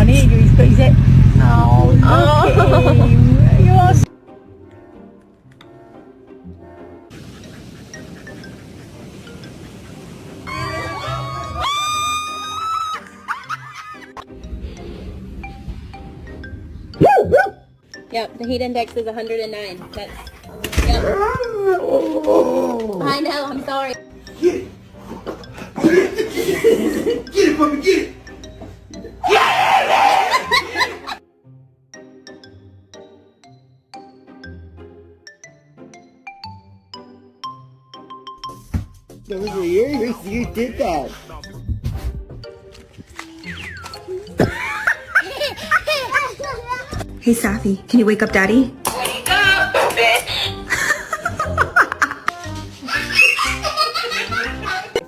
honey. He's got his head. Oh, look at him. You are so... Yep, the heat index is 109. That's, yep. I know, I'm sorry. Get it! Get it, puppy, get it! That was weird. You did that. Hey, Safi, can you wake up Daddy?